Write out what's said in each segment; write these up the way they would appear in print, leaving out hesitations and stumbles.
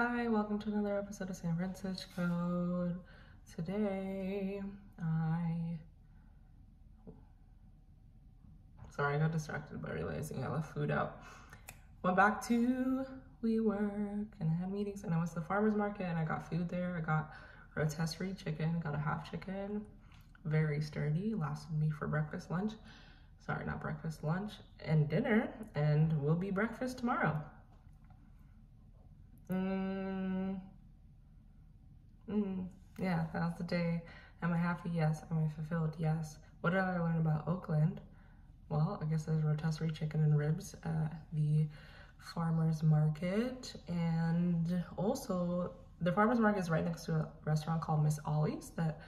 Hi, welcome to another episode of Fran-Switch Code. Today, Sorry, I got distracted by realizing I left food out. Went back to WeWork and I had meetings and I went to the farmer's market and I got food there. I got rotisserie chicken, got a half chicken, very sturdy, lasted me for breakfast, lunch. Sorry, not breakfast, lunch, and dinner, and will be breakfast tomorrow. Yeah, that was the day. Am I happy? Yes. Am I fulfilled? Yes. What did I learn about Oakland? Well, I guess there's rotisserie chicken and ribs at the farmer's market. And also, the farmer's market is right next to a restaurant called Miss Ollie's that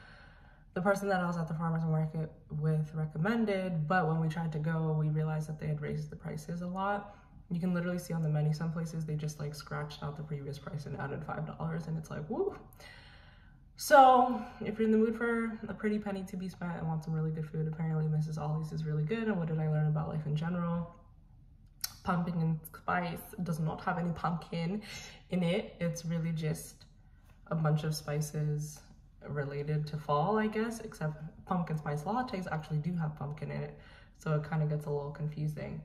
the person that I was at the farmer's market with recommended. But when we tried to go, we realized that they had raised the prices a lot. You can literally see on the menu, some places they just like scratched out the previous price and added $5, and it's like, woo. So if you're in the mood for a pretty penny to be spent and want some really good food, apparently Mrs. Ollie's is really good. And what did I learn about life in general? Pumpkin and spice does not have any pumpkin in it. It's really just a bunch of spices related to fall, I guess, except pumpkin spice lattes actually do have pumpkin in it. So it kind of gets a little confusing.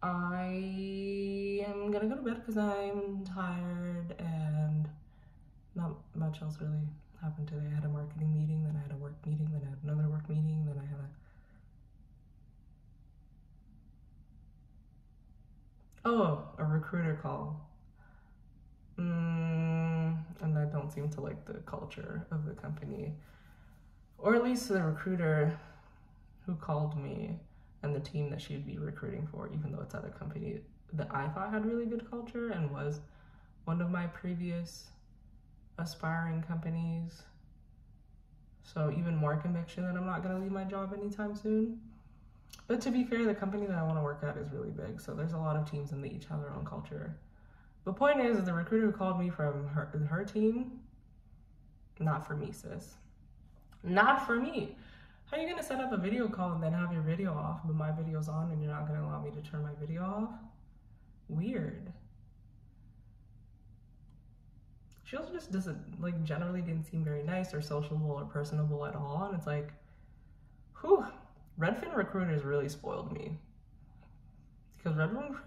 I am gonna go to bed because I'm tired and not much else really happened today. I had a marketing meeting, then I had a work meeting, then I had another work meeting, then I had a recruiter call. And I don't seem to like the culture of the company, or at least the recruiter who called me and the team that she'd be recruiting for, even though it's at a company that I thought had really good culture and was one of my previous aspiring companies. So even more conviction that I'm not gonna leave my job anytime soon. But to be fair, the company that I wanna work at is really big, so there's a lot of teams and they each have their own culture. The point is, the recruiter who called me from her team, not for me, sis. Not for me. How are you gonna set up a video call and then have your video off, but my video's on and you're not gonna allow me to turn my video off? Weird. She also just doesn't, like, generally didn't seem very nice or sociable or personable at all. And it's like, whew, Redfin recruiters really spoiled me. Because I'm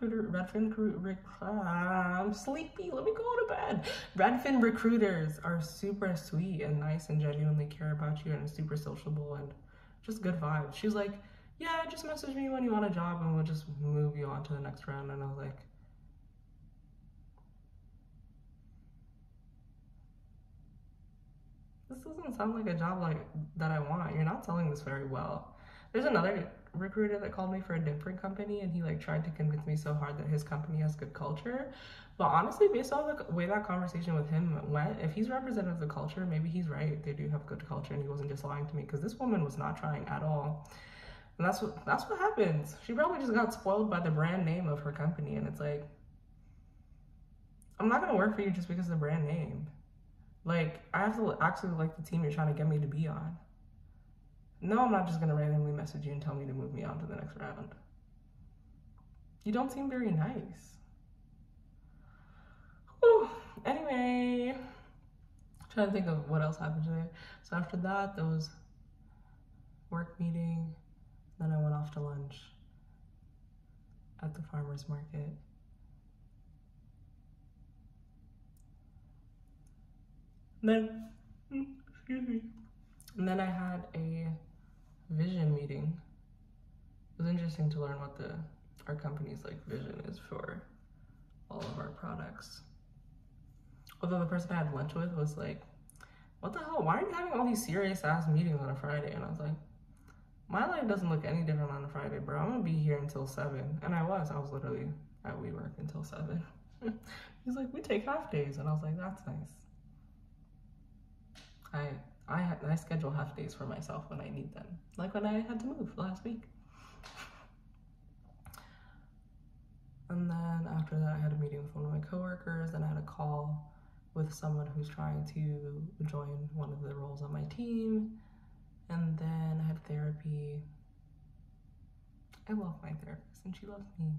sleepy, let me go to bed. Redfin recruiters are super sweet and nice and genuinely care about you and super sociable and just good vibes. She's like, yeah, just message me when you want a job and we'll just move you on to the next round. And I was like, this doesn't sound like a job like that I want. You're not selling this very well. There's another recruiter that called me for a different company and he like tried to convince me so hard that his company has good culture. But honestly, based on the way that conversation with him went, if he's representative of the culture, maybe he's right. They do have good culture and he wasn't just lying to me, because this woman was not trying at all. And that's what happens. She probably just got spoiled by the brand name of her company, and it's like, I'm not gonna work for you just because of the brand name. Like, I have to actually like the team you're trying to get me to be on. No, I'm not just gonna randomly message you and tell me to move me on to the next round. You don't seem very nice. Whew. Anyway, trying to think of what else happened today. So after that, there was work meeting. Then I went off to lunch at the farmer's market. Then, excuse me. And then I had a vision meeting. It was interesting to learn what our company's like vision is for all of our products. Although the person I had lunch with was like, what the hell, why are you having all these serious ass meetings on a Friday? And I was like, my life doesn't look any different on a Friday, bro. I'm gonna be here until 7. And I was literally at WeWork until 7. He's like, we take half days. And I was like, that's nice. I schedule half days for myself when I need them. Like when I had to move last week. And then after that, I had a meeting with one of my coworkers, and I had a call with someone who's trying to join one of the roles on my team. And then I had therapy. I love my therapist and she loves me.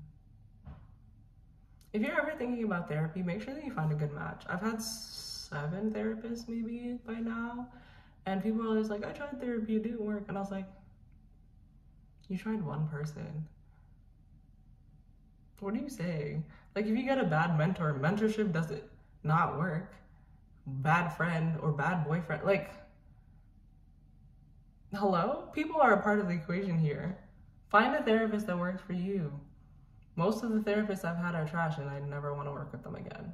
if you're ever thinking about therapy, make sure that you find a good match. I've had 7 therapists maybe by now, and people are always like, I tried therapy, it didn't work. And I was like, you tried one person. What are you saying? Like, if you get a bad mentor, mentorship doesn't not work. Bad friend or bad boyfriend, like, hello? People are a part of the equation here. Find a therapist that works for you. Most of the therapists I've had are trash and I never want to work with them again.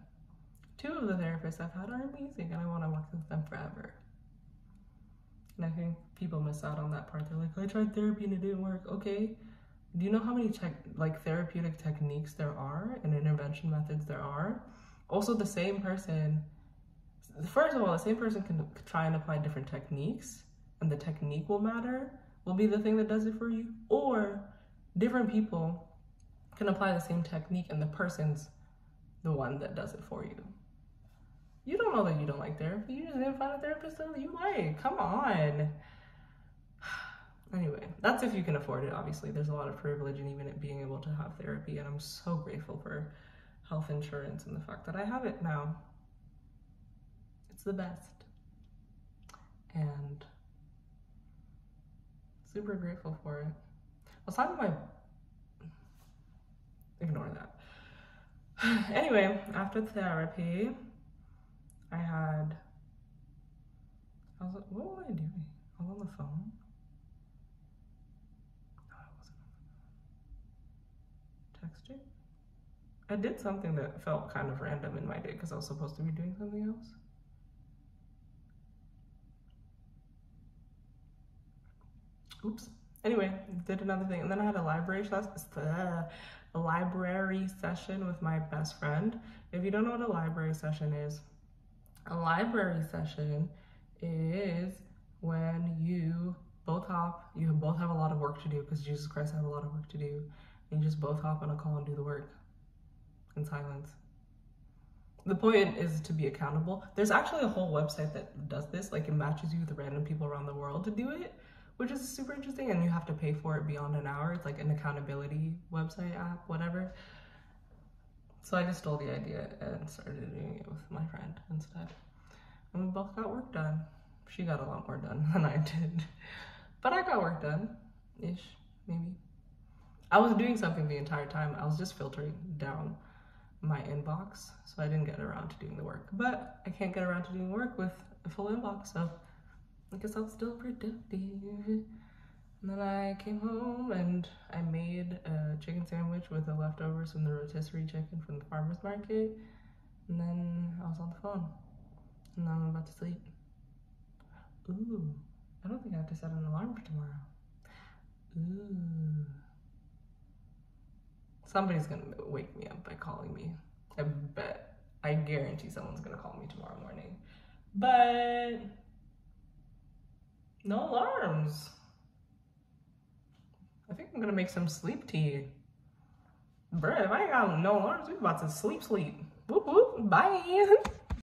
2 of the therapists I've had are amazing and I want to work with them forever. And I think people miss out on that part. They're like, I tried therapy and it didn't work. Okay, do you know how many therapeutic techniques there are and intervention methods there are? Also, the same person, first of all, the same person can try and apply different techniques, and the technique will be the thing that does it for you, or different people can apply the same technique and the person's the one that does it for you. You don't know that you don't like therapy. You just didn't find a therapist that you like. Come on. Anyway, that's if you can afford it, obviously. There's a lot of privilege in even it being able to have therapy, and I'm so grateful for health insurance and the fact that I have it now. It's the best. And super grateful for it. I was talking about ignore that. Anyway, after therapy, I was like, what was I doing? I was on the phone. No, I wasn't. Texting? I did something that felt kind of random in my day because I was supposed to be doing something else. Oops. Anyway, did another thing, and then I had a library session with my best friend. If you don't know what a library session is when you both have a lot of work to do, because Jesus Christ have a lot of work to do, and you just both hop on a call and do the work in silence. The point is to be accountable. There's actually a whole website that does this, like it matches you with random people around the world to do it, which is super interesting, and you have to pay for it beyond an hour. It's like an accountability website app, whatever. So I just stole the idea and started doing it with my friend instead. And we both got work done. She got a lot more done than I did. But I got work done-ish, maybe. I was doing something the entire time. I was just filtering down my inbox, so I didn't get around to doing the work. But I can't get around to doing work with a full inbox, so I guess I'm still productive. And then I came home and I made a chicken sandwich with the leftovers from the rotisserie chicken from the farmer's market. And then I was on the phone. And now I'm about to sleep. Ooh, I don't think I have to set an alarm for tomorrow. Ooh. Somebody's gonna wake me up by calling me. I guarantee someone's gonna call me tomorrow morning. But no alarms. I think I'm gonna make some sleep tea. Bruh, if I ain't got no alarms, we about to sleep. Whoop whoop, bye.